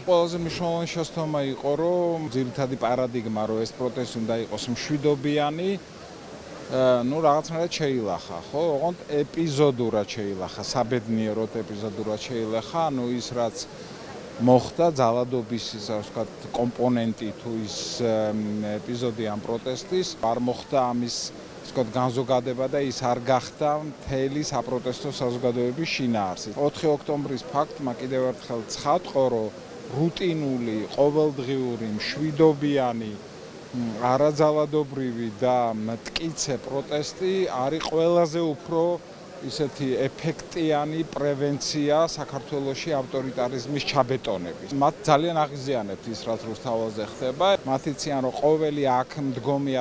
ყველაზე მნიშვნელოვანი შესაბამი იყო, რომ ძირითადი პარადიგმა, რომ ეს პროტესტი უნდა იყოს მშვიდობიანი, რაღაცნაირად შეილახა, ხო? ოღონდ ეპიზოდურად შეილახა, საბედნიეროდ ეპიზოდურად შეილახა, ის რაც მოხდა ძალადობის, ასე ვთქვათ, კომპონენტი თუ ის ეპიზოდი ამ პროტესტის, არ მოხდა ამის ვთქვათ, განზოგადება და ის არ გახდა მთელი საპროტესტო საზოგადოების შინაარსი. 4 ოქტომბრის ფაქტმა კიდევ ერთხელ ცხადყო, რომ რუტინული, ყოველდღიური, მშვიდობიანი, არაძალადობრივი და მტკიცე პროტესტი არის ყველაზე უფრო ისეთი ეფექტიანი პრევენცია საქართველოში ავტორიტარიზმის ჩაბეტონების. მათ ძალიან აღიზიანებთ ის, რაც რუსთაველზე ხდება. მათ იციან, რომ ყოველი აქ მდგომი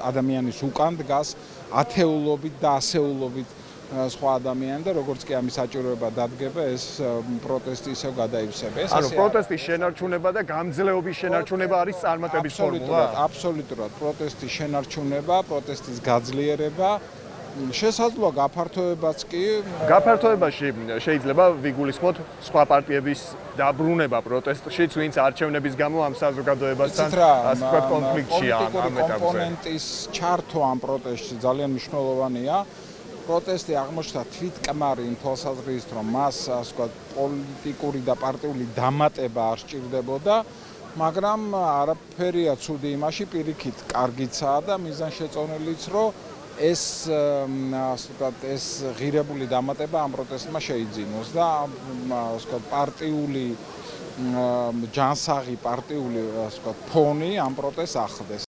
ადამიანის უკან დგას ათეულობით და ასეულობით სხვა ადამიანი და როგორც კი ამის საჭიროება დადგება, ეს პროტესტი ისევ გადაივსება. ანუ პროტესტის შენარჩუნება და გამძლეობის შენარჩუნება არის წარმატების ფორმულა? აბსოლუტურად. პროტესტის შენარჩუნება, პროტესტის გაძლიერება, შესაძლოა გაფართოებაც კი. გაფართოებაში შეიძლება ვიგულისხმოთ სხვა პარტიების დაბრუნება პროტესტშიც, ვინც არჩევნების გამო ამ საზოგადოებასთან ასე ვთქვათ კონფლიქტშია ამ ეტაპზე. კომპონენტის ჩართვა ამ პროტესტში ძალიან მნიშვნელოვანია. პროტესტი აღმოჩნდა თვითკმარი იმ თვალსაზრისით, რომ მას ასე ვთქვათ პოლიტიკური და პარტიული დამატება არ სჭირდებოდა, მაგრამ არაფერია ცუდი იმაში, პირიქით კარგიცაა და მიზანშეწონილიც, რომ ეს ასე ვთქვათ, ეს ღირებული დამატება ამ პროტესტმა შეიძინოს და ასე ვთქვათ პარტიული ჯანსაღი, პარტიული ასე ვთქვათ ფონი ამ პროტესტს ახდეს.